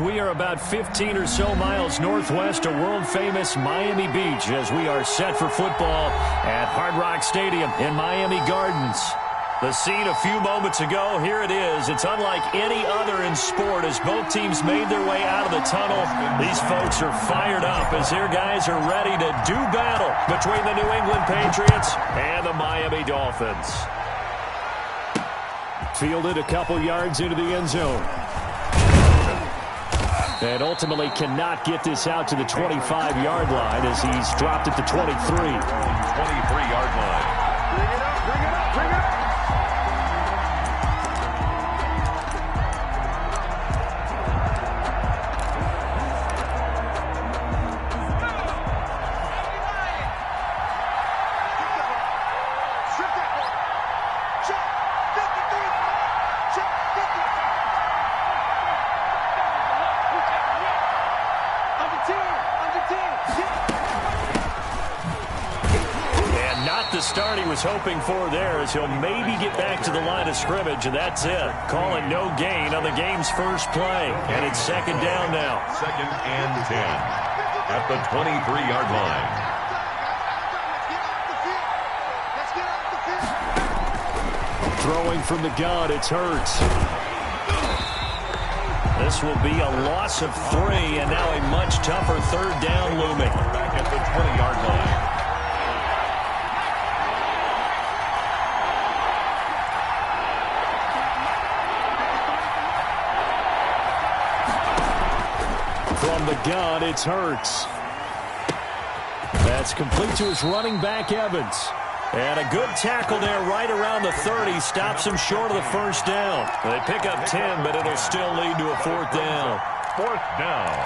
We are about 15 or so miles northwest of world-famous Miami Beach as we are set for football at Hard Rock Stadium in Miami Gardens. The scene a few moments ago, here it is. It's unlike any other in sport as both teams made their way out of the tunnel. These folks are fired up as their guys are ready to do battle between the New England Patriots and the Miami Dolphins. Fielded a couple yards into the end zone. And ultimately cannot get this out to the 25-yard line as he's dropped at the 23. 23-yard line. Bring it up, bring it up, bring it up. Start he was hoping for there as he'll maybe get back to the line of scrimmage, and that's it. Call it no gain on the game's first play, and it's second down now. 2nd and 10 at the 23-yard line. Throwing from the gun, it's Hurts. This will be a loss of 3, and now a much tougher third down looming. Back at the 20-yard line. From the gun, it's Hurts. That's complete to his running back, Evans. And a good tackle there right around the 30. Stops him short of the first down. They pick up 10, but it'll still lead to a 4th down. 4th down.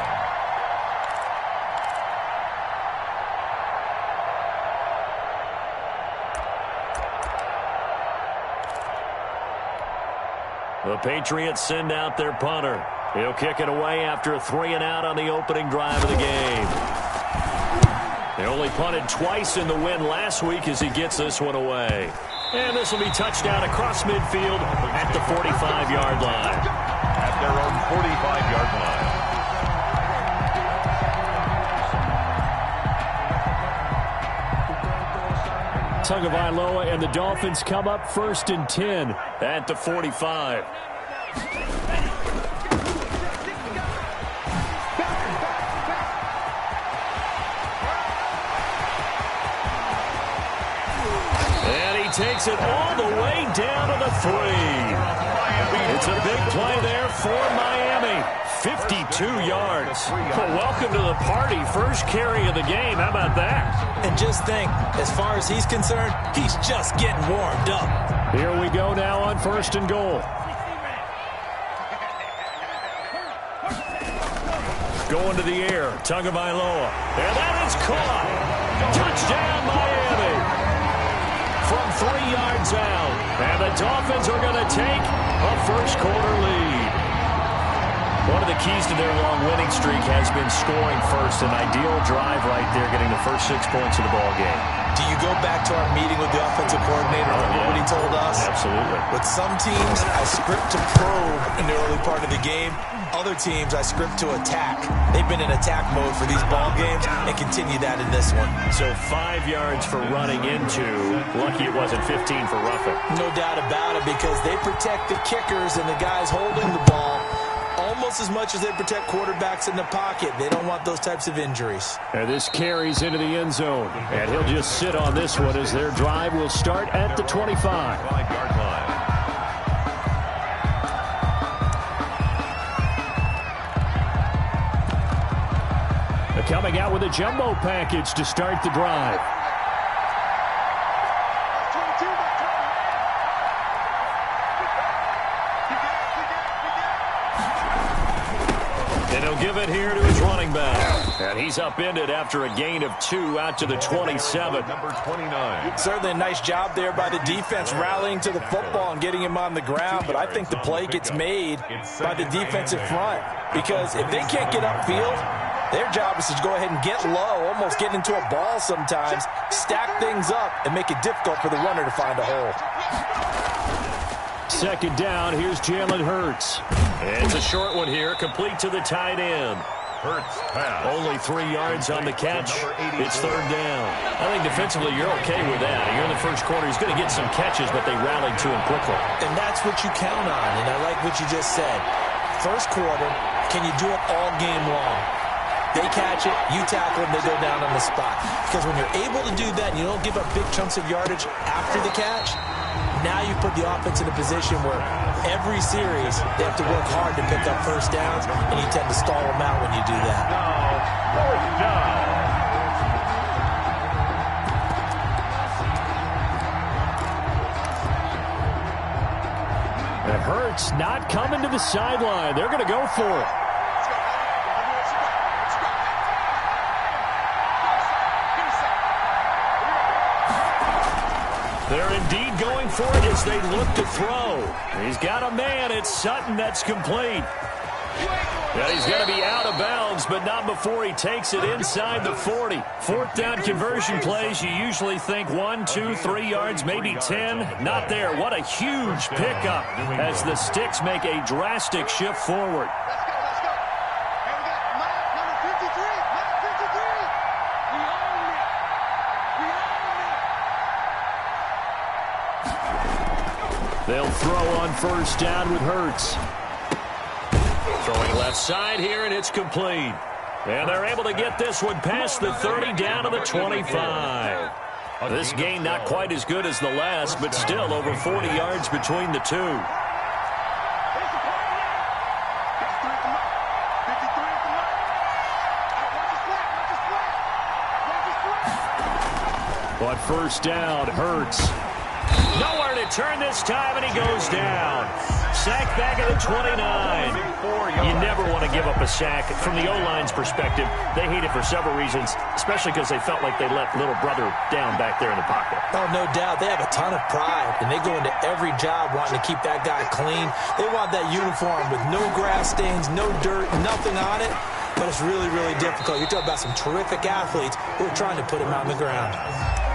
The Patriots send out their punter. He'll kick it away after a 3-and-out on the opening drive of the game. They only punted twice in the win last week as he gets this one away. And this will be touchdown across midfield at the 45-yard line. At their own 45-yard line. Tagovailoa and the Dolphins come up 1st and 10 at the 45. Takes it all the way down to the 3. It's a big play there for Miami. 52 yards. Well, welcome to the party. First carry of the game. How about that? And just think, as far as he's concerned, he's just getting warmed up. Here we go now on 1st and goal. Going to the air. Tagovailoa. And that is caught. Touchdown, Miami. From 3 yards out. And the Dolphins are going to take a first-quarter lead. One of the keys to their long winning streak has been scoring first. An ideal drive right there, getting the first 6 points of the ball game. Do you go back to our meeting with the offensive coordinator? Remember what he told us? Absolutely. With some teams, I script to probe in the early part of the game. Other teams, I script to attack. They've been in attack mode for these ball games and continue that in this one. So 5 yards for running into. Lucky it wasn't 15 for roughing. No doubt about it, because they protect the kickers and the guys holding the ball almost as much as they protect quarterbacks in the pocket. They don't want those types of injuries. And this carries into the end zone. And he'll just sit on this one as their drive will start at the 25. 5-yard line. Coming out with a jumbo package to start the drive. And he'll give it here to his running back. And he's upended after a gain of 2 out to the 27. Number 29. Certainly a nice job there by the defense rallying to the football and getting him on the ground. But I think the play gets made by the defensive front. Because if they can't get upfield, their job is to go ahead and get low, almost get into a ball sometimes, stack things up, and make it difficult for the runner to find a hole. second down. Here's Jalen Hurts. It's a short one here, complete to the tight end. Hurts pass. Only 3 yards on the catch. It's third down. I think defensively you're okay with that. You're in the first quarter. He's going to get some catches, but they rallied to him quickly. And that's what you count on, and I like what you just said. First quarter, can you do it all game long? They catch it, you tackle them, they go down on the spot. Because when you're able to do that and you don't give up big chunks of yardage after the catch, now you put the offense in a position where every series they have to work hard to pick up first downs, and you tend to stall them out when you do that. Fourth down. And Hurts not coming to the sideline. They're going to go for it. They're indeed going for it as they look to throw. He's got a man. It's Sutton that's complete. Yeah, he's going to be out of bounds, but not before he takes it inside the 40. Fourth down conversion plays, you usually think 1, 2, 3 yards, maybe 10. Not there. What a huge pickup as the Sticks make a drastic shift forward. They'll throw on first down with Hurts. Throwing left side here, and it's complete. And they're able to get this one past the 30 down to the 25. This gain not quite as good as the last, but still over 40 yards between the two. But first down, Hurts. Nowhere to turn this time, and he goes down. Sack back at the 29. You never want to give up a sack. From the O-line's perspective, they hate it for several reasons, especially because they felt like they let little brother down back there in the pocket. Oh, no doubt. They have a ton of pride, and they go into every job wanting to keep that guy clean. They want that uniform with no grass stains, no dirt, nothing on it. But it's really, really difficult. You're talking about some terrific athletes who are trying to put him on the ground.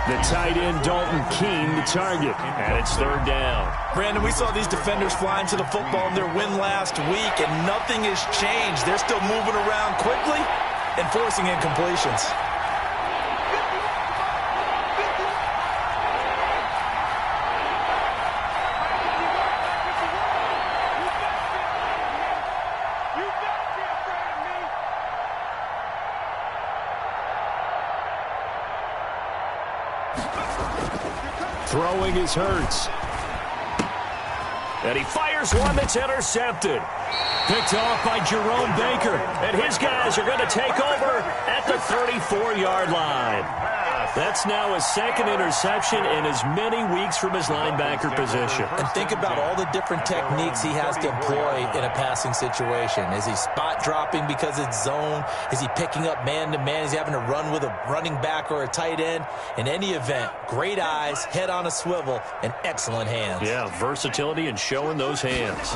The tight end, Dalton Keene, the target, and it's third down. Brandon, we saw these defenders flying to the football in their win last week, and nothing has changed. They're still moving around quickly and forcing incompletions. Throwing is Hurts. And he fires one that's intercepted. Picked off by Jerome Baker. And his guys are going to take over at the 34-yard line. That's now his second interception in as many weeks from his linebacker position. And think about all the different techniques he has to employ in a passing situation. Is he spot dropping because it's zone? Is he picking up man-to-man? Is he having to run with a running back or a tight end? In any event, great eyes, head on a swivel, and excellent hands. Yeah, versatility and showing those hands.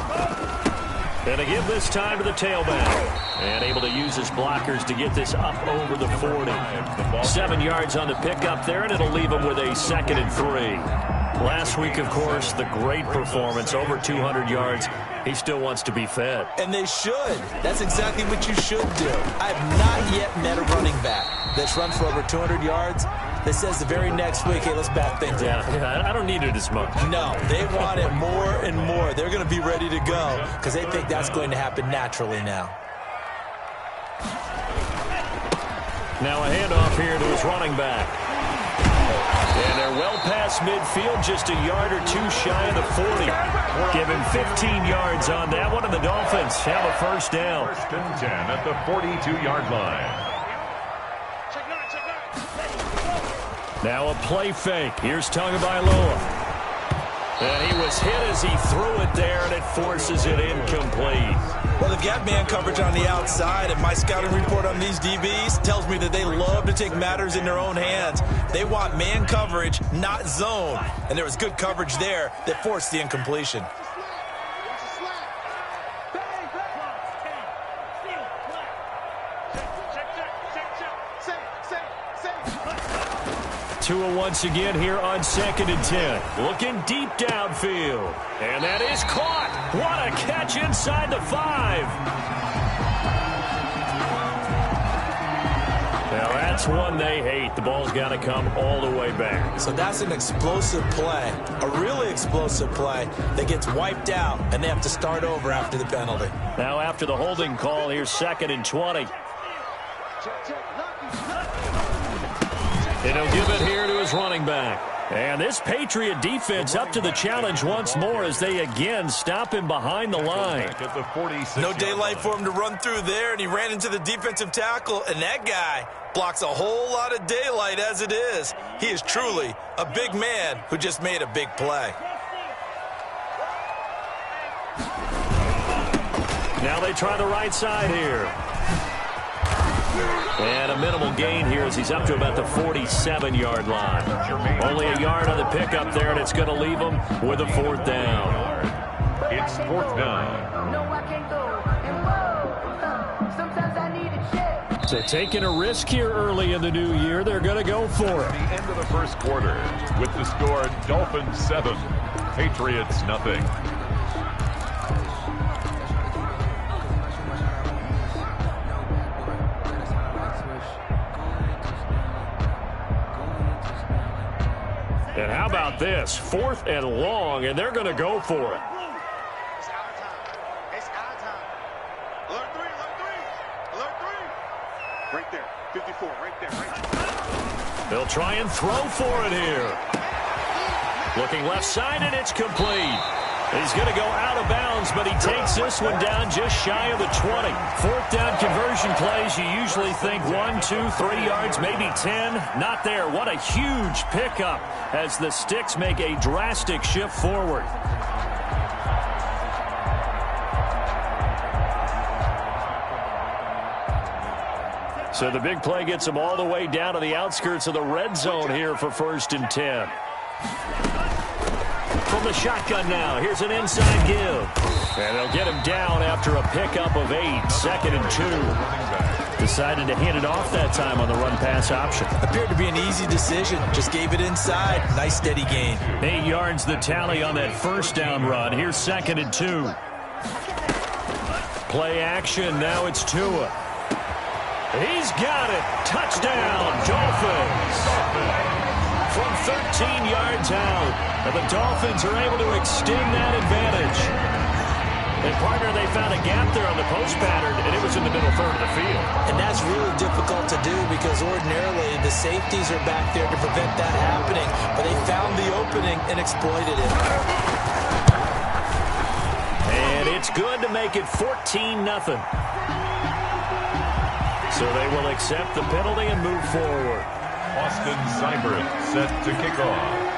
And to give this time to the tailback. And able to use his blockers to get this up over the 40. 7 yards on the pickup there, and it'll leave him with a 2nd and 3. Last week, of course, the great performance, over 200 yards. He still wants to be fed. And they should. That's exactly what you should do. I have not yet met a running back that's run for over 200 yards that says the very next week, hey, let's back things up. Yeah, I don't need it as much. No, they want it more and more. They're going to be ready to go because they think that's going to happen naturally now. Now a handoff here to his running back. And they're well past midfield, just a yard or two shy of the 40. Give him 15 yards on that one, and the Dolphins have a first down. First and 10 at the 42-yard line. Now a play fake. Here's Tagovailoa. And he was hit as he threw it there, and it forces it incomplete. Well, they've got man coverage on the outside, and my scouting report on these DBs tells me that they love to take matters in their own hands. They want man coverage, not zone. And there was good coverage there that forced the incompletion. Tua once again here on 2nd and 10. Looking deep downfield. And that is caught. What a catch inside the 5. Now, that's one they hate. The ball's got to come all the way back. So that's an explosive play, a really explosive play that gets wiped out, and they have to start over after the penalty. Now, after the holding call, here's 2nd and 20. And he'll give it here to his running back. And this Patriot defense up to the challenge once more as they again stop him behind the line. No daylight for him to run through there, and he ran into the defensive tackle, and that guy blocks a whole lot of daylight as it is. He is truly a big man who just made a big play. Now they try the right side here. And a minimal gain here as he's up to about the 47-yard line. Only a yard on the pickup there, and it's going to leave him with a 4th down. It's 4th down. No, I can't go. Sometimes I need a check. So taking a risk here early in the new year, they're going to go for it. The end of the first quarter with the score Dolphins 7, Patriots nothing. And how about this? 4th and long, and they're going to go for it. It's our time. It's our time. Alert 3, alert 3, alert 3. Right there, 54, right there, right there. They'll try and throw for it here. Looking left side, and it's complete. He's going to go out of bounds, but he takes this one down just shy of the 20. 4th down conversion plays, you usually think 1, 2, 3 yards, maybe 10. Not there. What a huge pickup as the Sticks make a drastic shift forward. So the big play gets them all the way down to the outskirts of the red zone here for 1st and 10. From the shotgun now, here's an inside give. And they'll get him down after a pickup of 8, 2nd and 2. Decided to hand it off that time on the run-pass option. Appeared to be an easy decision. Just gave it inside. Nice steady gain. 8 yards the tally on that 1st down run. Here's 2nd and 2. Play action. Now it's Tua. He's got it. Touchdown, Dolphins. From 13 yards out, and the Dolphins are able to extend that advantage. And, partner, they found a gap there on the post pattern, and it was in the middle third of the field. And that's really difficult to do because ordinarily the safeties are back there to prevent that happening. But they found the opening and exploited it. And it's good to make it 14-0. So they will accept the penalty and move forward. Austin Seibert set to kick off.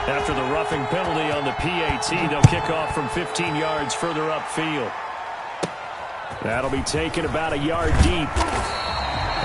After the roughing penalty on the PAT, they'll kick off from 15 yards further upfield. That'll be taken about a yard deep.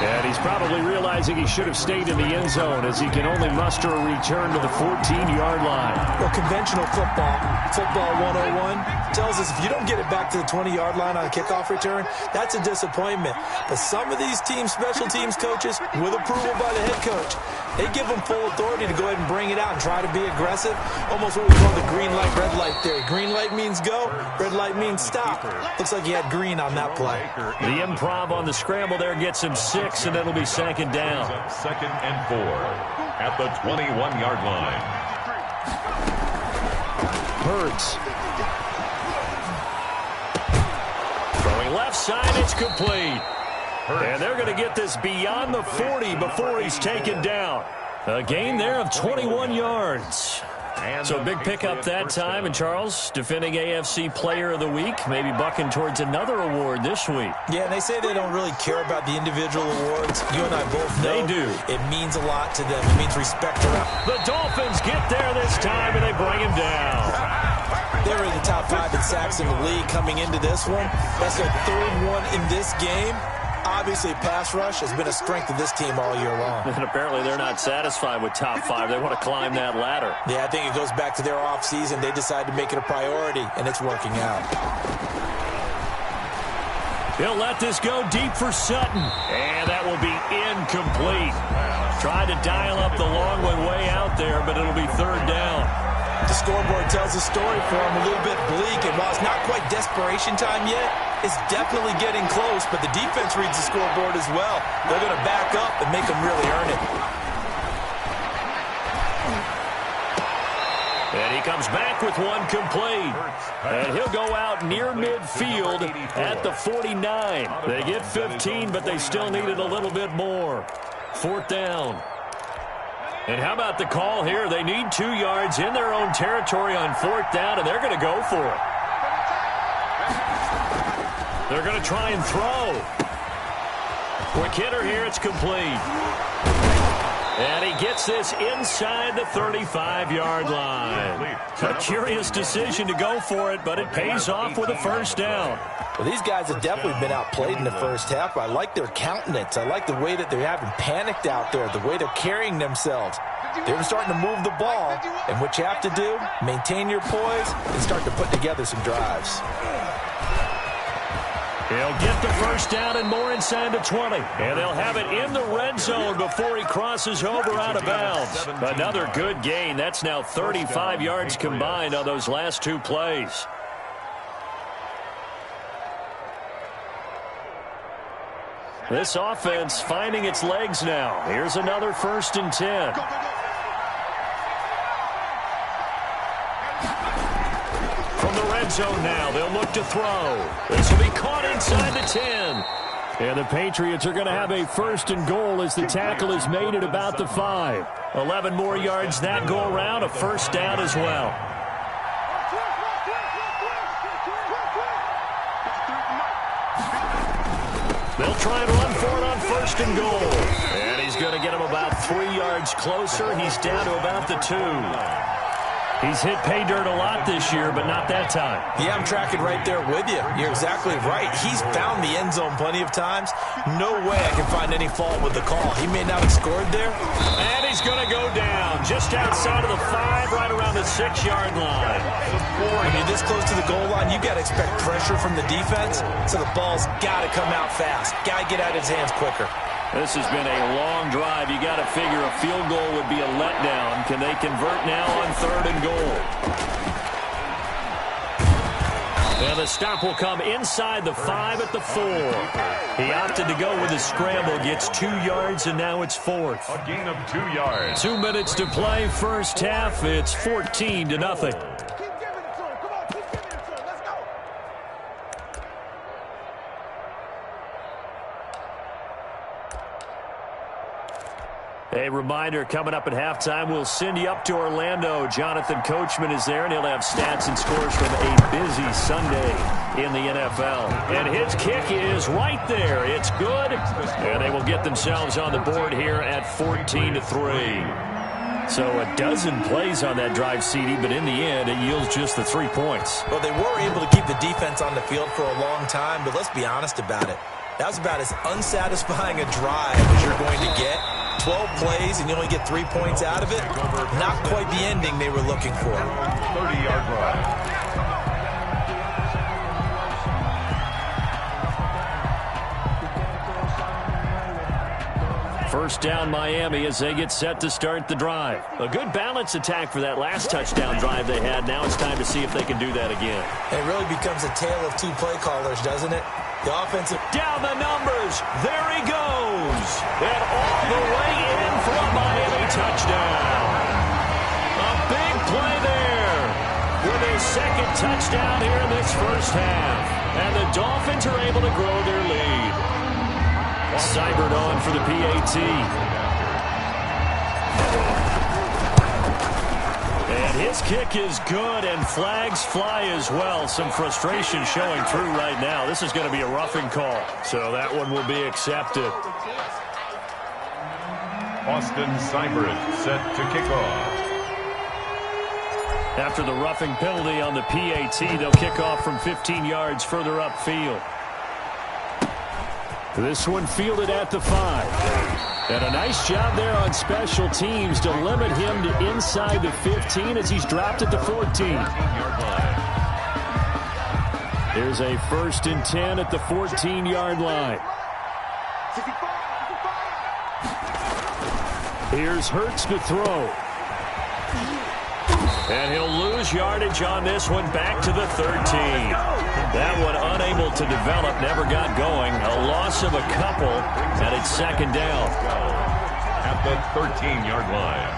And he's probably realizing he should have stayed in the end zone as he can only muster a return to the 14-yard line. Well, conventional football 101, tells us if you don't get it back to the 20-yard line on a kickoff return, that's a disappointment. But some of these special teams coaches, with approval by the head coach, they give them full authority to go ahead and bring it out and try to be aggressive. Almost what we call the green light, red light theory. Green light means go, red light means stop. Looks like he had green on that play. The improv on the scramble there gets him 6, and it'll be 2nd down. 2nd and 4 at the 21-yard line. Hurts. Throwing left side, it's complete. And they're going to get this beyond the 40 before he's taken down. A gain there of 21 yards. So big pickup that time. And Charles, defending AFC Player of the Week, maybe bucking towards another award this week. Yeah, and they say they don't really care about the individual awards. You and I both know they do. It means a lot to them. It means respect around. The Dolphins get there this time, and they bring him down. They were in the top 5 in sacks in the league coming into this one. That's their 3rd one in this game. Obviously, pass rush has been a strength of this team all year long. And apparently they're not satisfied with top 5. They want to climb that ladder. Yeah, I think it goes back to their offseason. They decided to make it a priority, and it's working out. He'll let this go deep for Sutton. And that will be incomplete. Tried to dial up the long one way out there, but it'll be third down. The scoreboard tells a story for him, a little bit bleak, and while it's not quite desperation time yet, it's definitely getting close, but the defense reads the scoreboard as well. They're going to back up and make them really earn it. And he comes back with one complete. And he'll go out near midfield at the 49. They get 15, but they still needed a little bit more. Fourth down. And how about the call here? They need 2 yards in their own territory on fourth down, and they're going to go for it. They're going to try and throw. Quick hitter here. It's complete. And he gets this inside the 35-yard line. A curious decision to go for it, but it pays off with a first down. Well, these guys have definitely been outplayed in the first half. I like their countenance. I like the way that they haven't panicked out there, the way they're carrying themselves. They're starting to move the ball, and what you have to do, maintain your poise and start to put together some drives. He'll get the first down and more inside the 20. And they'll have it in the red zone before he crosses over out of bounds. Another good gain. That's now 35 yards combined on those last 2 plays. This offense finding its legs now. Here's another 1st and 10. From the red zone now, they'll look to throw. This will be caught inside the 10. And the Patriots are going to have a 1st and goal as the tackle is made at about the 5. 11 more yards that go around, a first down as well. They'll try and run for it on 1st and goal. And he's going to get him about 3 yards closer. He's down to about the 2. He's hit pay dirt a lot this year, but not that time. Yeah, I'm tracking right there with you. You're exactly right. He's found the end zone plenty of times. No way I can find any fault with the call. He may not have scored there. And he's going to go down just outside of the 5, right around the 6-yard line. When you're this close to the goal line, you got to expect pressure from the defense, so the ball's got to come out fast. Got to get out of his hands quicker. This has been a long drive. You got to figure a field goal would be a letdown. Can they convert now on 3rd and goal? And the stop will come inside the 5 at the 4. He opted to go with a scramble, gets 2 yards, and now it's 4th. A gain of 2 yards. 2 minutes to play first half. It's 14-0. A reminder, coming up at halftime, we'll send you up to Orlando. Jonathan Coachman is there, and he'll have stats and scores from a busy Sunday in the NFL. And his kick is right there. It's good, and they will get themselves on the board here at 14-3. So a dozen plays on that drive, CD, but in the end, it yields just the 3 points. Well, they were able to keep the defense on the field for a long time, but let's be honest about it. That was about as unsatisfying a drive as you're going to get. 12 plays and you only get 3 points out of it. Not quite the ending they were looking for. 30-yard line. First down Miami as they get set to start the drive. A good balance attack for that last touchdown drive they had. Now it's time to see if they can do that again. It really becomes a tale of 2 play callers, doesn't it? The offensive... Down the numbers. There he goes. And all the way in for a Miami touchdown. A big play there with his 2nd touchdown here in this first half. And the Dolphins are able to grow their lead. Seibert on for the PAT. And his kick is good, and flags fly as well. Some frustration showing through right now. This is going to be a roughing call, so that one will be accepted. Austin Seibert set to kick off. After the roughing penalty on the PAT, they'll kick off from 15 yards further upfield. This one fielded at the 5. And a nice job there on special teams to limit him to inside the 15 as he's dropped at the 14. Here's a 1st and 10 at the 14-yard line. Here's Hurts to throw. And he'll lose yardage on this one, back to the 13. That one unable to develop, never got going. A loss of a couple, and it's second down. At the 13-yard line.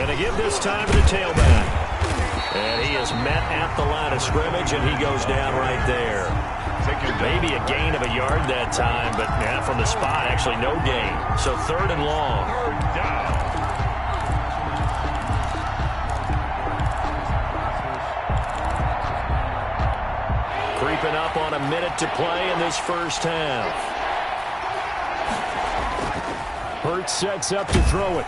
And to give this time to the tailback. And he is met at the line of scrimmage, and he goes down right there. Maybe a gain of a yard that time, but from the spot, actually no gain. So third and long. Third down. Creeping up on a minute to play in this first half. Hurts sets up to throw it.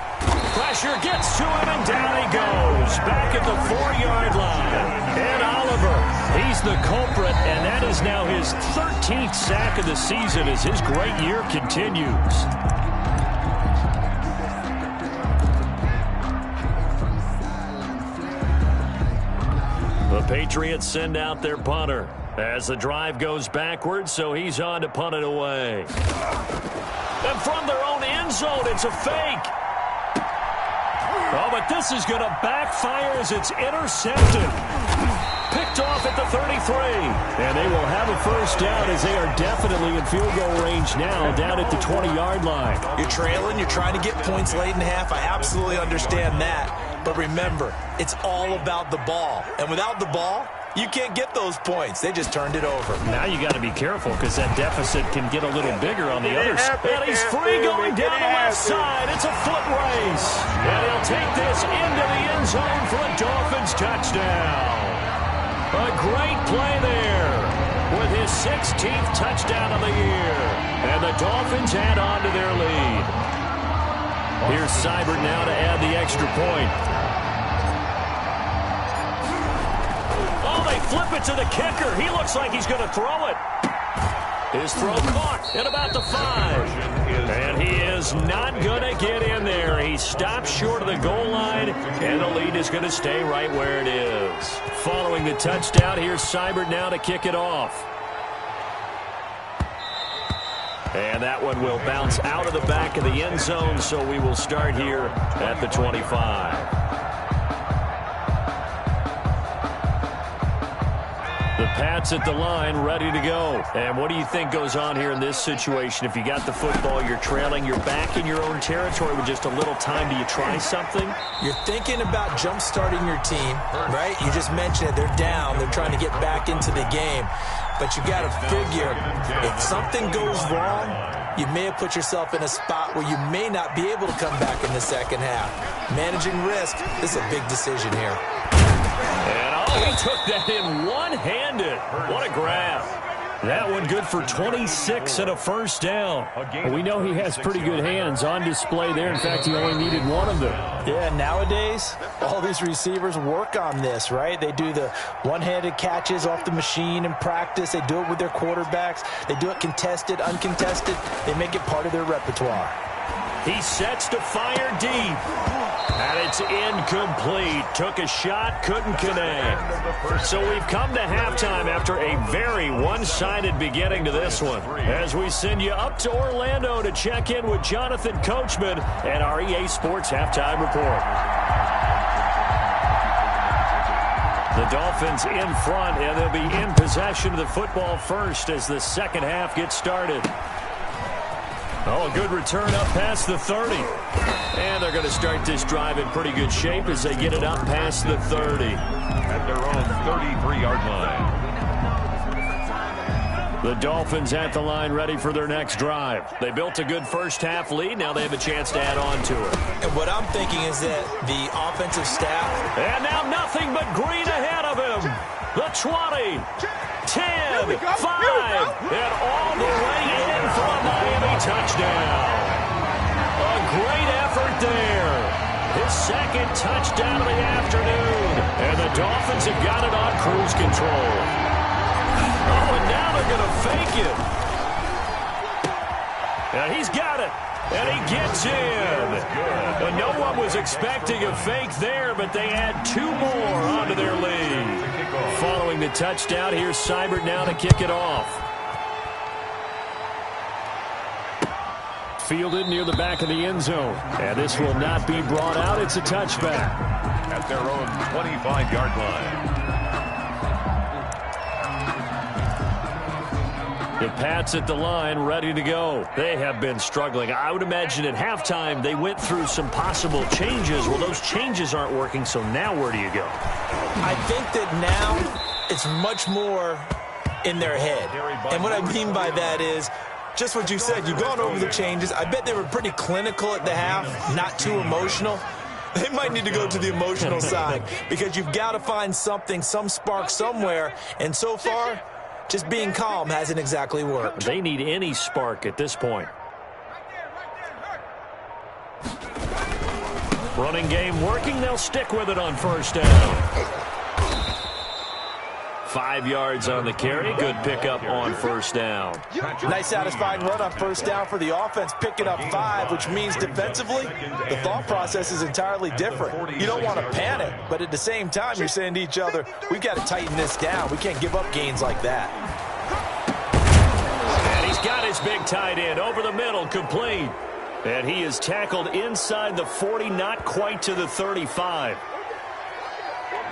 Pressure gets to him, and down he goes. Back at the 4-yard line. And Oliver, he's the culprit, and that is now his 13th sack of the season as his great year continues. The Patriots send out their punter as the drive goes backwards, so he's on to punt it away. And from their own end zone, it's a fake. Oh, but this is going to backfire as it's intercepted. Picked off at the 33. And they will have a first down as they are definitely in field goal range now, down at the 20-yard line. You're trailing. You're trying to get points late in half. I absolutely understand that. But remember, it's all about the ball. And without the ball, you can't get those points. They just turned it over. Now you got to be careful because that deficit can get a little bigger on the other side. And he's free going down the left side. It's a foot race. And he'll take this into the end zone for a Dolphins touchdown. A great play there with his 16th touchdown of the year. And the Dolphins add on to their lead. Here's Seibert now to add the extra point. Flip it to the kicker. He looks like he's going to throw it. His throw caught at about the 5. And he is not going to get in there. He stops short of the goal line, and the lead is going to stay right where it is. Following the touchdown, here's Seibert now to kick it off. And that one will bounce out of the back of the end zone, so we will start here at the 25. The Pats at the line, ready to go. And what do you think goes on here in this situation? If you got the football, you're trailing, you're back in your own territory with just a little time. Do you try something? You're thinking about jump-starting your team, right? You just mentioned it. They're down. They're trying to get back into the game. But you got to figure, if something goes wrong, you may have put yourself in a spot where you may not be able to come back in the second half. Managing risk, this is a big decision here. And he took that in one-handed. What a grab. That one good for 26 and a first down. We know he has pretty good hands on display there. In fact, he only needed one of them. Yeah, nowadays, all these receivers work on this, right? They do the one-handed catches off the machine in practice. They do it with their quarterbacks. They do it contested, uncontested. They make it part of their repertoire. He sets to fire deep. And it's incomplete. Took a shot, couldn't connect. So we've come to halftime after a very one-sided beginning to this one. As we send you up to Orlando to check in with Jonathan Coachman and our EA Sports Halftime Report. The Dolphins in front, and they'll be in possession of the football first as the second half gets started. Oh, a good return up past the 30. And they're going to start this drive in pretty good shape as they get it up past the 30. At their own 33-yard line. The Dolphins at the line ready for their next drive. They built a good first half lead. Now they have a chance to add on to it. And what I'm thinking is that the offensive staff... And now nothing but green ahead of him. The 20, 10, 5, and all the way in for a Miami touchdown. A great effort there. His second touchdown of the afternoon. And the Dolphins have got it on cruise control. Oh, and now they're going to fake it. And he's got it. And he gets in. And no one was expecting a fake there, but they add two more onto their lead. Following the touchdown, here's Seibert now to kick it off. fielded near the back of the end zone. And this will not be brought out. It's a touchback. At their own 25-yard line. The Pats at the line, ready to go. They have been struggling. I would imagine at halftime they went through some possible changes. Well, those changes aren't working, so now where do you go? I think that now it's much more in their head. And what I mean by that is just what you said. You've gone over the changes. I bet they were pretty clinical at the half, not too emotional. They might need to go to the emotional side because you've got to find something, some spark somewhere. And so far, just being calm hasn't exactly worked. They need any spark at this point. Running game working. They'll stick with it on first down. 5 yards on the carry. Good pickup on first down. Nice satisfying run on first down for the offense, picking up 5, which means defensively, the thought process is entirely different. You don't want to panic, but at the same time, you're saying to each other, we've got to tighten this down. We can't give up gains like that. And he's got his big tight end over the middle, complete. And he is tackled inside the 40, not quite to the 35.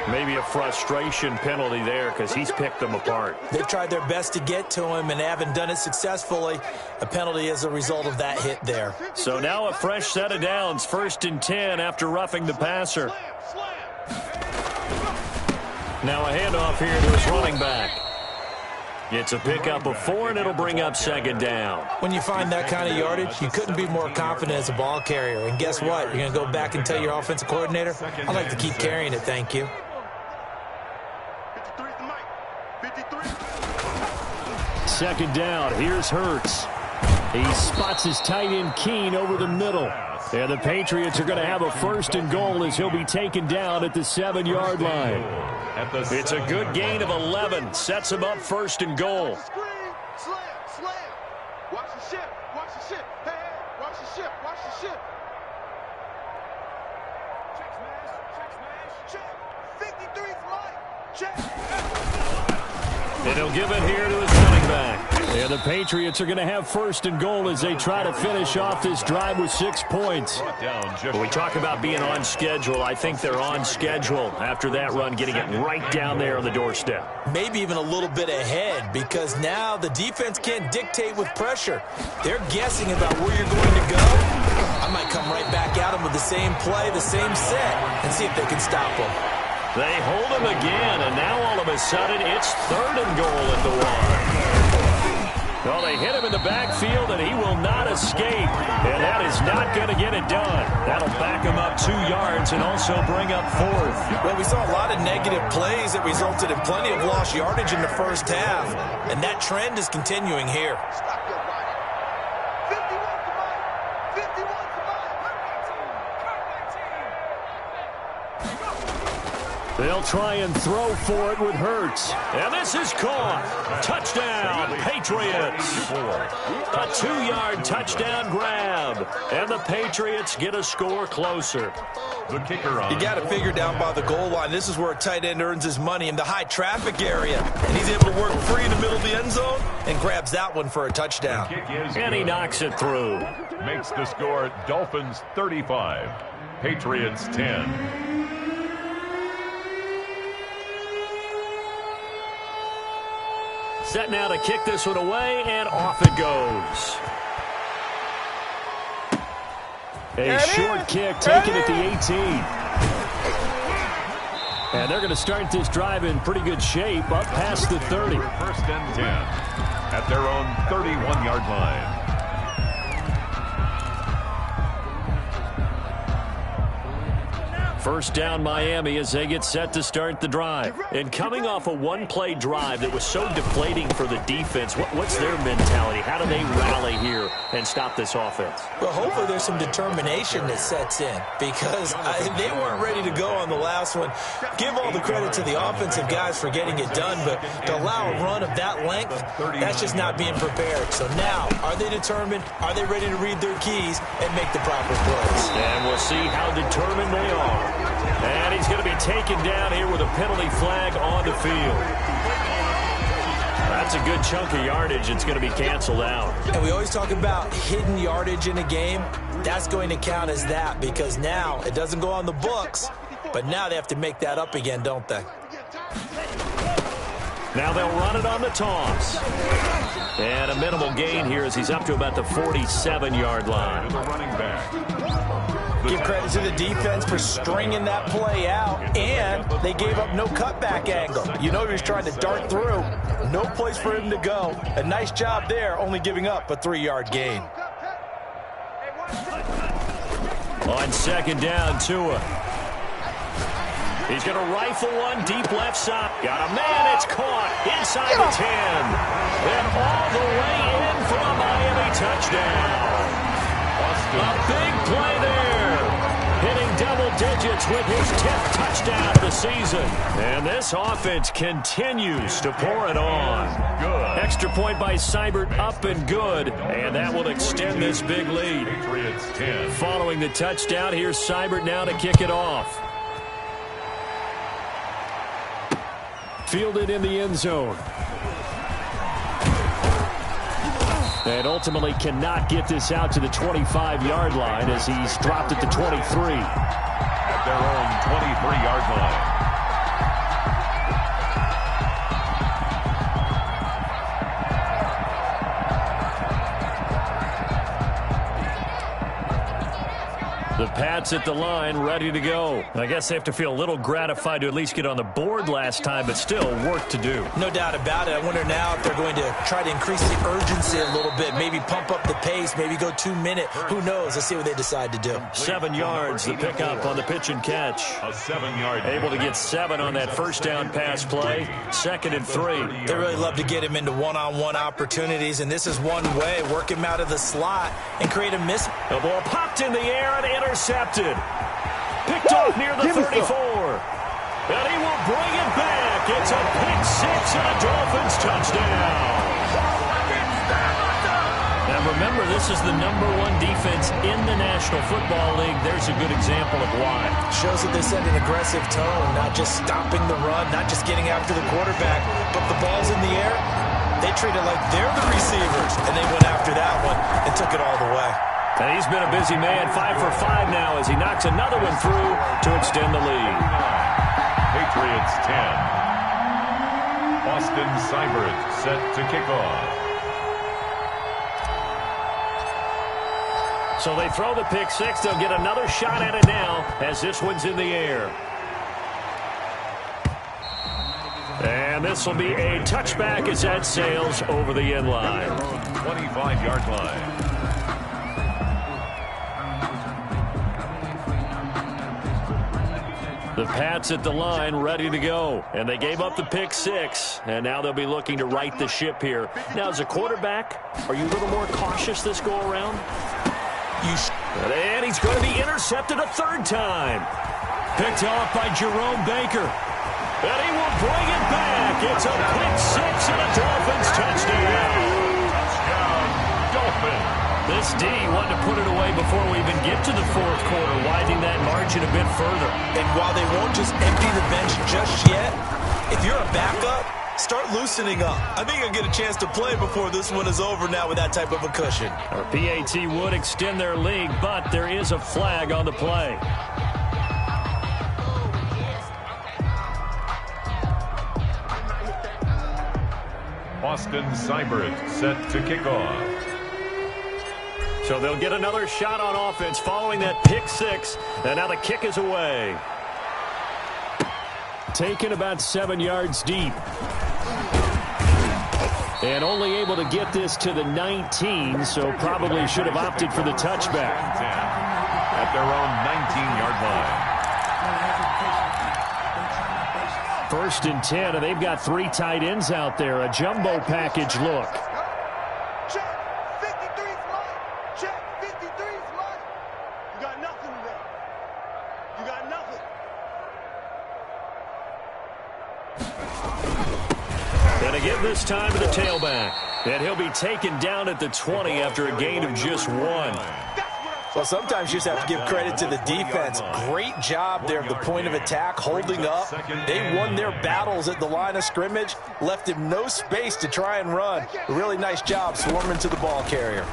Maybe a frustration penalty there because he's picked them apart. They've tried their best to get to him and haven't done it successfully. A penalty as a result of that hit there. So now a fresh set of downs, 1st and 10 after roughing the passer. Now a handoff here to his running back. It's a pickup of 4, and it'll bring up 2nd down. When you find that kind of yardage, you couldn't be more confident as a ball carrier. And guess what? You're going to go back and tell your offensive coordinator, I'd like to keep carrying it, thank you. 2nd down. Here's Hurts. He spots his tight end Keene over the middle. And the Patriots are going to have a 1st and goal as he'll be taken down at the 7-yard line. It's a good gain of 11. Sets him up 1st and goal. Slam. Watch the ship. Hey, watch the ship. Check. 53's right. Check. And he'll give it here to his running back. And the Patriots are going to have 1st and goal as they try to finish off this drive with 6 points. When we talk about being on schedule, I think they're on schedule after that run, getting it right down there on the doorstep. Maybe even a little bit ahead because now the defense can't dictate with pressure. They're guessing about where you're going to go. I might come right back at them with the same play, the same set, and see if they can stop them. They hold him again, and now all of a sudden it's 3rd and goal at the 1. Well, they hit him in the backfield, and he will not escape. And that is not going to get it done. That'll back him up 2 yards and also bring up 4th. Well, we saw a lot of negative plays that resulted in plenty of lost yardage in the first half. And that trend is continuing here. Stop your body. 51 to mine. 51 to mine. They'll try and throw for it with Hurts. And this is caught. Touchdown, Patriots. A 2-yard touchdown grab. And the Patriots get a score closer. The kicker on. You got to figure down by the goal line. This is where a tight end earns his money in the high traffic area. And he's able to work free in the middle of the end zone and grabs that one for a touchdown. And he knocks it through. Makes the score Dolphins 35, Patriots 10. Set now to kick this one away, and off it goes. A short kick taken at the 18. And they're going to start this drive in pretty good shape, up past the 30. 1st and 10 at their own 31-yard line. First down Miami as they get set to start the drive. And coming off a one-play drive that was so deflating for the defense, what's their mentality? How do they rally here and stop this offense? Well, hopefully there's some determination that sets in because they weren't ready to go on the last one. Give all the credit to the offensive guys for getting it done, but to allow a run of that length, that's just not being prepared. So now, are they determined? Are they ready to read their keys and make the proper plays? And we'll see how determined they are. And he's going to be taken down here with a penalty flag on the field. That's a good chunk of yardage. It's going to be canceled out. And we always talk about hidden yardage in a game. That's going to count as that because now it doesn't go on the books, but now they have to make that up again, don't they? Now they'll run it on the toss. And a minimal gain here as he's up to about the 47-yard line. The running back. Give credit to the defense for stringing that play out, and they gave up no cutback angle. You know he was trying to dart through. No place for him to go. A nice job there, only giving up a 3-yard gain. On second down, Tua. He's going to rifle one deep left side. Got a man, it's caught inside the 10. And all the way in for a Miami touchdown. A big play there. Hitting double digits with his 10th touchdown of the season. And this offense continues to pour it on. Good. Extra point by Seibert, up and good. And that will extend this big lead. Patriots 10. Following the touchdown, here's Seibert now to kick it off. Fielded in the end zone. And ultimately cannot get this out to the 25-yard line as he's dropped at the 23. At their own 23-yard line. The Pats at the line, ready to go. I guess they have to feel a little gratified to at least get on the board last time, but still work to do. No doubt about it. I wonder now if they're going to try to increase the urgency a little bit, maybe pump up the pace, maybe go 2-minute. Who knows? Let's see what they decide to do. 7 yards, the pickup on the pitch and catch. A 7-yard. Able to get 7 on that first down pass play. 2nd and 3. They really love to get him into one-on-one opportunities, and this is one way. Work him out of the slot and create a miss. The ball popped in the air and intercepted. Picked off near the 34. And he will bring it back. It's a pick 6 and a Dolphins touchdown. Now remember, this is the #1 defense in the National Football League. There's a good example of why. Shows that they set an aggressive tone, not just stopping the run, not just getting after the quarterback, but the ball's in the air. They treat it like they're the receivers, and they went after that one and took it all the way. And he's been a busy man, 5 for 5 now as he knocks another one through to extend the lead. Patriots 10. Austin Seibert set to kick off. So they throw the pick 6. They'll get another shot at it now as this one's in the air. And this will be a touchback as that sails over the end line. 25-yard line. The Pats at the line, ready to go. And they gave up the pick 6, and now they'll be looking to right the ship here. Now, as a quarterback, are you a little more cautious this go-around? And he's going to be intercepted a 3rd time. Picked off by Jerome Baker. And he will bring it back. It's a pick 6 and a Dolphins touchdown. Touchdown, Dolphins. This D wanted to put it away before we even get to the 4th quarter, widening that margin a bit further. And while they won't just empty the bench just yet, if you're a backup, start loosening up. I think you'll get a chance to play before this one is over now with that type of a cushion. Our PAT would extend their lead, but there is a flag on the play. Austin Seibert set to kick off. So they'll get another shot on offense following that pick 6. And now the kick is away. Taken about 7 yards deep. And only able to get this to the 19, so probably should have opted for the touchback. At their own 19-yard line. 1st and 10, and they've got 3 tight ends out there. A jumbo package look. Check. 53's mine. Check. 53's mine. You got nothing today. You got nothing. And again this time to the tailback. And he'll be taken down at the 20 after a gain of just 1. That's what I'm Well, sometimes you just have to give credit to the defense. Great job there at the point of attack, holding up. They won their battles at the line of scrimmage, left him no space to try and run. A really nice job swarming to the ball carrier.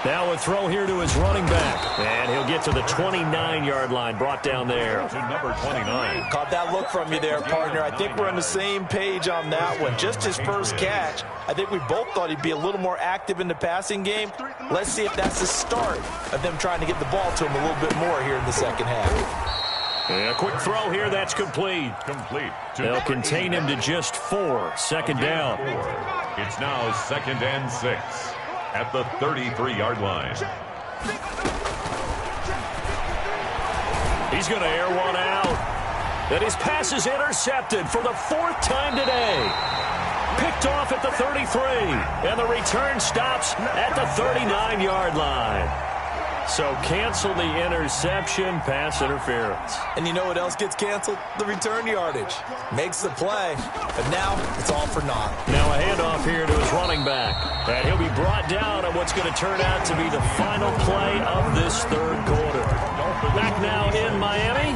Now a throw here to his running back. And he'll get to the 29-yard line, brought down there. To number 29. Caught that look from you there, partner. I think we're on the same page on that one. Just his first catch. I think we both thought he'd be a little more active in the passing game. Let's see if that's the start of them trying to get the ball to him a little bit more here in the second half. And a quick throw here, that's complete. They'll contain him to just 4. Second down. It's now 2nd and 6 at the 33-yard line. He's going to air one out. And his pass is intercepted for the 4th time today. Picked off at the 33. And the return stops at the 39-yard line. So cancel the interception, pass interference. And you know what else gets canceled? The return yardage. Makes the play, but now it's all for naught. Now a handoff here to his running back. And he'll be brought down on what's going to turn out to be the final play of this 3rd quarter. Back now in Miami.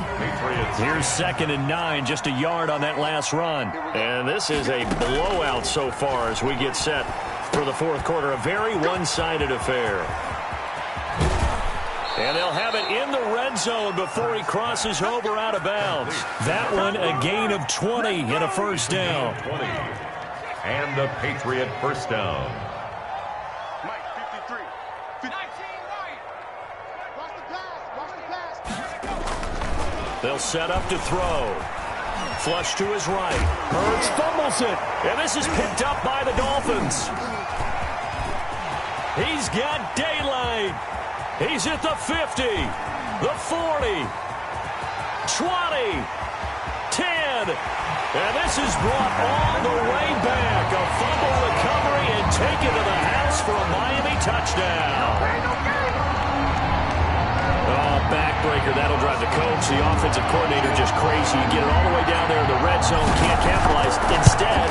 Here's 2nd and 9, just a yard on that last run. And this is a blowout so far as we get set for the 4th quarter. A very one-sided affair. And they'll have it in the red zone before he crosses over out of bounds. That one a gain of 20 and a first down. 20. And the Patriot first down. Mike, 53. 19, Mike. Watch the pass. They'll set up to throw. Flush to his right. Hurts fumbles it. And this is picked up by the Dolphins. He's got daylight. He's at the 50, the 40, 20, 10. And this is brought all the way back. A fumble recovery and taken to the house for a Miami touchdown. Oh, backbreaker. That'll drive the coach, the offensive coordinator, just crazy. You get it all the way down there in the red zone, can't capitalize. Instead,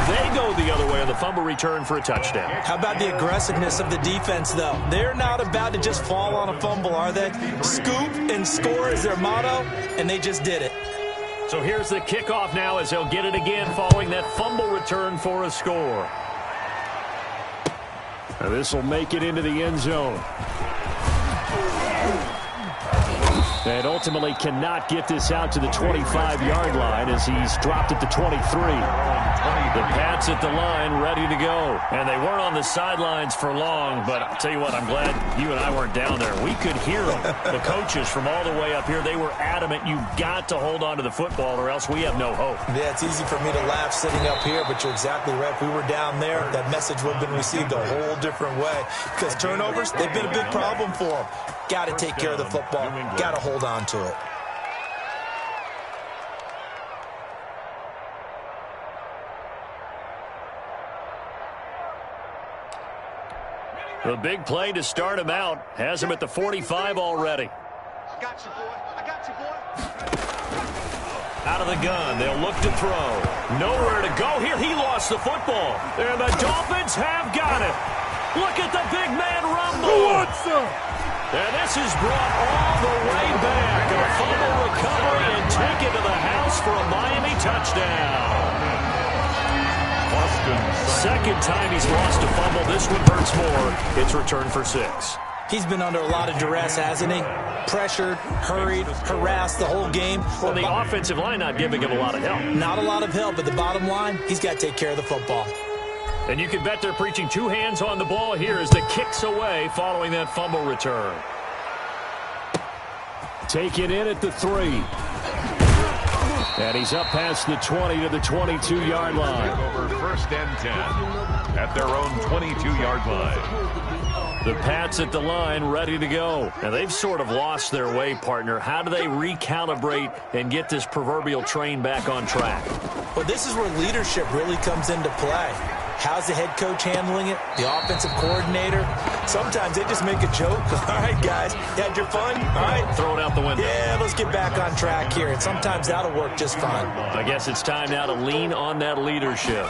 they go the other way on the fumble return for a touchdown. How about the aggressiveness of the defense, though? They're not about to just fall on a fumble, are they? Scoop and score is their motto, and they just did it. So here's the kickoff now as they'll get it again following that fumble return for a score. Now this will make it into the end zone. And ultimately cannot get this out to the 25-yard line as he's dropped at the 23. The Pats at the line ready to go. And they weren't on the sidelines for long, but I'll tell you what, I'm glad you and I weren't down there. We could hear them. The coaches from all the way up here, they were adamant, you've got to hold on to the football or else we have no hope. Yeah, it's easy for me to laugh sitting up here, but you're exactly right. If we were down there, that message would have been received a whole different way. Because turnovers, they've been a big problem for them. Got to take care of the football. Got to hold on to it. The big play to start him out has him at the 45 already. I got you, boy. I got you, boy. Out of the gun, they'll look to throw. Nowhere to go here. He lost the football. And the Dolphins have got it. Look at the big man rumble. And this is brought all the way back. A fumble recovery and taken to the house for a Miami touchdown. Second time he's lost a fumble. This one hurts more. It's returned for 6. He's been under a lot of duress, hasn't he? Pressured, hurried, harassed the whole game. Well, the offensive line not giving him a lot of help. Not a lot of help, but the bottom line, he's got to take care of the football. And you can bet they're preaching 2 hands on the ball here as the kick's away following that fumble return. Taken in at the 3. And he's up past the 20 to the 22-yard line. Over 1st and 10 at their own 22-yard line. The Pats at the line ready to go. And they've sort of lost their way, partner. How do they recalibrate and get this proverbial train back on track? Well, this is where leadership really comes into play. How's the head coach handling it? The offensive coordinator? Sometimes they just make a joke. All right, guys, you had your fun? All right. Throw it out the window. Yeah, let's get back on track here. And sometimes that'll work just fine. I guess it's time now to lean on that leadership.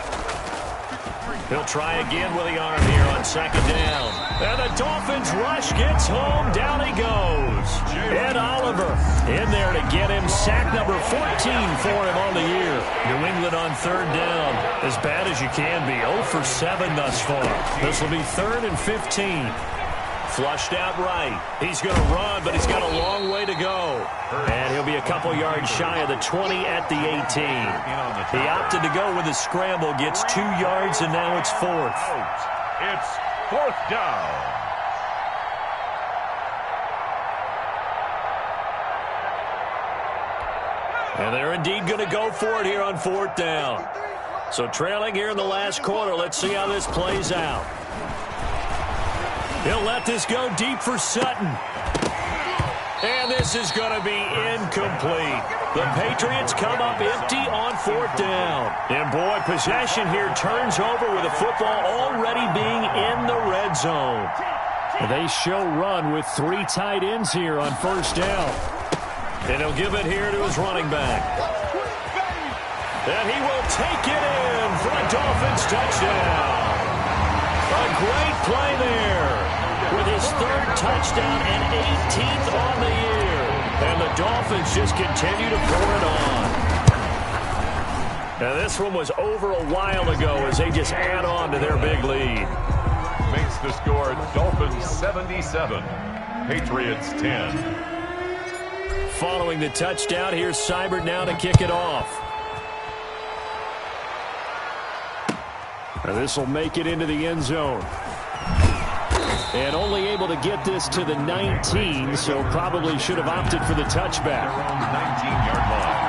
He'll try again with the arm here on second down. And the Dolphins rush gets home. Down he goes. Ed Oliver in there to get him sack number 14 for him on the year. New England on third down. As bad as you can be. 0 for 7 thus far. This will be 3rd and 15. Flushed out right. He's going to run, but he's got a long way to go. And he'll be a couple yards shy of the 20 at the 18. He opted to go with a scramble, gets 2 yards, and now it's 4th. It's 4th down. And they're indeed going to go for it here on 4th down. So trailing here in the last quarter. Let's see how this plays out. He'll let this go deep for Sutton. And this is going to be incomplete. The Patriots come up empty on 4th down. And boy, possession here turns over with the football already being in the red zone. They show run with 3 tight ends here on 1st down. And he'll give it here to his running back. And he will take it in for a Dolphins touchdown. A great play there with his 3rd touchdown and 18th on the year. And the Dolphins just continue to pour it on. Now this one was over a while ago as they just add on to their big lead. Makes the score Dolphins 77, Patriots 10. Following the touchdown, here's Seibert now to kick it off. Now this will make it into the end zone. And only able to get this to the 19, so probably should have opted for the touchback. Around the 19-yard line.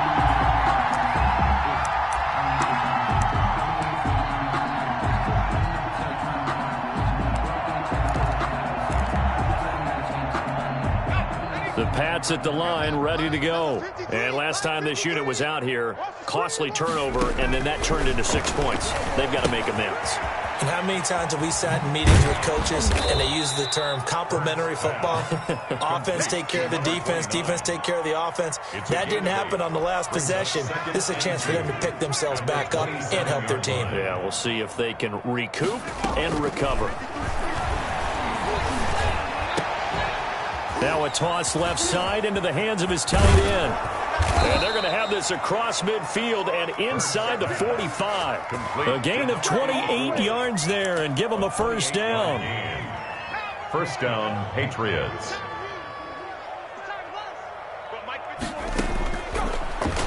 The Pats at the line, ready to go. And last time this unit was out here, costly turnover, and then that turned into 6 points. They've got to make amends. And how many times have we sat in meetings with coaches and they use the term complementary football? Offense take care of the defense, defense take care of the offense. That didn't happen on the last possession. This is a chance for them to pick themselves back up and help their team. Yeah, we'll see if they can recoup and recover. Now a toss left side into the hands of his tight end. And they're going to have this across midfield and inside the 45. A gain of 28 yards there and give them a 1st down. 1st down, Patriots.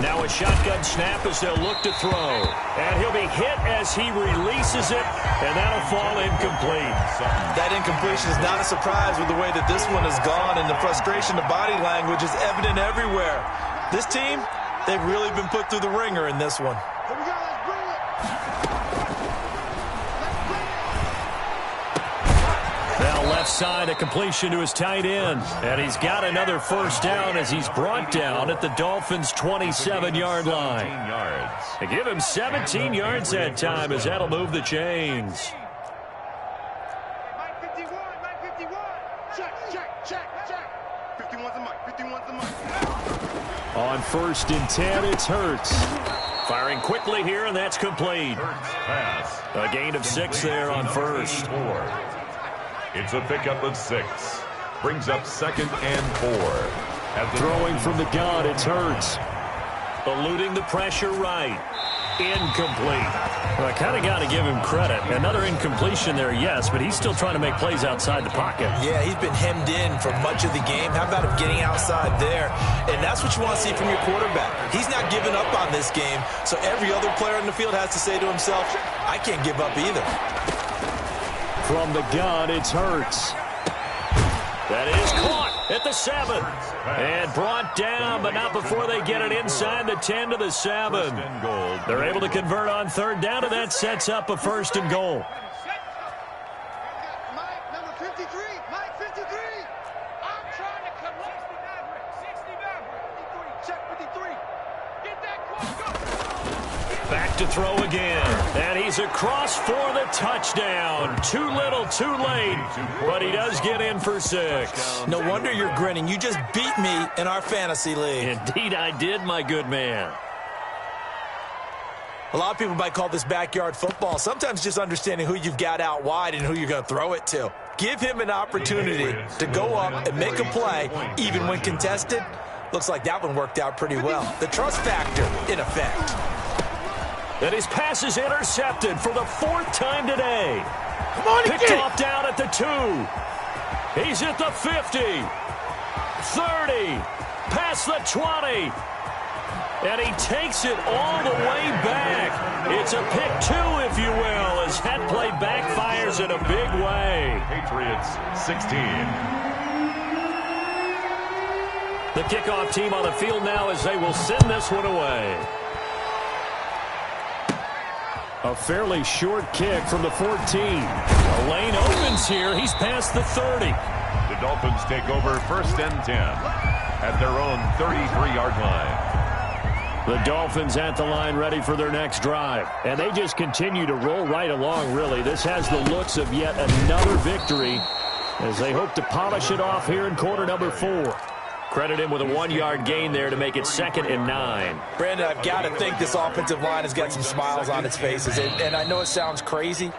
Now a shotgun snap as they'll look to throw. And he'll be hit as he releases it, and that'll fall incomplete. That incompletion is not a surprise with the way that this one has gone, and the frustration, the body language is evident everywhere. This team, they've really been put through the ringer in this one. Here we go, let's bring it. Now left side, a completion to his tight end. And he's got another 1st down as he's brought down at the Dolphins' 27-yard line. 17 yards. They give him 17 yards that time as that'll move the chains. Mike 51, Mike 51. Check. 51's the mic, 51's the mic. On 1st and 10, it's Hurts. Firing quickly here, and that's complete. Pass. A gain of 6 there on 1st. It's a pickup of 6. Brings up 2nd and 4. At the Throwing from the gun, it's Hurts. Eluding the pressure right. Incomplete. Well, I kind of got to give him credit. Another incompletion there, yes, but he's still trying to make plays outside the pocket. Yeah, he's been hemmed in for much of the game. How about him getting outside there? And that's what you want to see from your quarterback. He's not giving up on this game, so every other player in the field has to say to himself, I can't give up either. From the gun, it's Hurts. That is caught at the 7. And brought down, but not before they get it inside the 10 to the 7. They're able to convert on 3rd down, and that sets up a 1st and goal. Mike, number 53. Mike 53. I'm trying to collect the Maverick. 60 Maverick. 53. Check 53. Get that clock, go. Back to throw again. And he's across for the touchdown. Too little, too late. But he does get in for 6. No wonder you're grinning. You just beat me in our fantasy league. Indeed I did, my good man. A lot of people might call this backyard football. Sometimes just understanding who you've got out wide and who you're going to throw it to. Give him an opportunity to go up and make a play, even when contested. Looks like that one worked out pretty well. The trust factor in effect. And his pass is intercepted for the 4th time today. Come on, picked off down at the 2. He's at the 50. 30. Past the 20. And he takes it all the way back. It's a pick 2, if you will, as that play backfires in a big way. Patriots 16. The kickoff team on the field now as they will send this one away. A fairly short kick from the 14. A lane opens here. He's past the 30. The Dolphins take over 1st and 10 at their own 33-yard line. The Dolphins at the line ready for their next drive. And they just continue to roll right along, really. This has the looks of yet another victory as they hope to polish it off here in quarter number 4. Credit him with a 1-yard gain there to make it 2nd and 9. Brandon, I've got to think this offensive line has got some smiles on its faces. And I know it sounds crazy,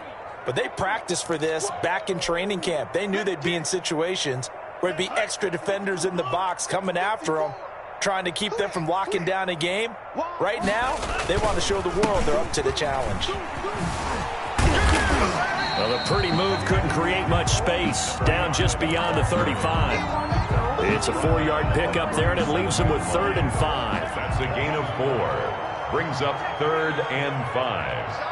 but they practiced for this back in training camp. They knew they'd be in situations where it'd be extra defenders in the box coming after them, trying to keep them from locking down a game. Right now, they want to show the world they're up to the challenge. Well, the pretty move couldn't create much space, down just beyond the 35. It's a 4-yard pickup there, and it leaves them with 3rd and 5. That's a gain of 4. Brings up 3rd and 5.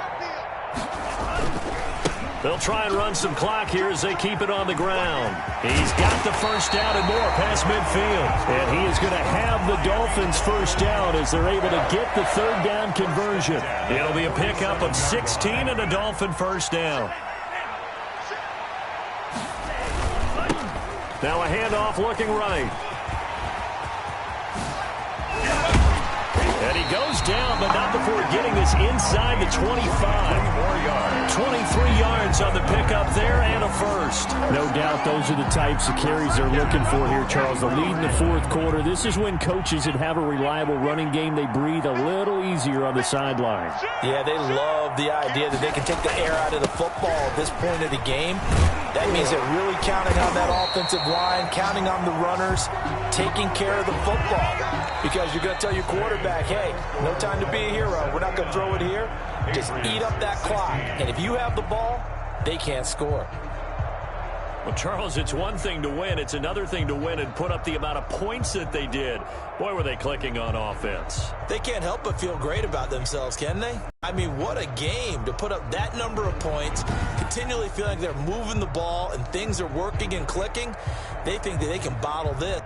They'll try and run some clock here as they keep it on the ground. He's got the first down and more past midfield. And he is going to have the Dolphins first down as they're able to get the 3rd down conversion. It'll be a pickup of 16 and a Dolphin first down. Now a handoff looking right. And he goes down, but not before getting this inside the 25. 23 yards on the pickup there and a first. No doubt those are the types of carries they're looking for here, Charles. The lead in the 4th quarter. This is when coaches that have a reliable running game, they breathe a little easier on the sideline. Yeah, they love the idea that they can take the air out of the football at this point of the game. That means they're really counting on that offensive line, counting on the runners, taking care of the football. Because you're going to tell your quarterback, hey, no time to be a hero. We're not going to throw it here. Just eat up that clock. And if you have the ball, they can't score. Well, Charles, it's one thing to win. It's another thing to win and put up the amount of points that they did. Boy, were they clicking on offense. They can't help but feel great about themselves, can they? I mean, what a game to put up that number of points, continually feeling like they're moving the ball and things are working and clicking. They think that they can bottle this.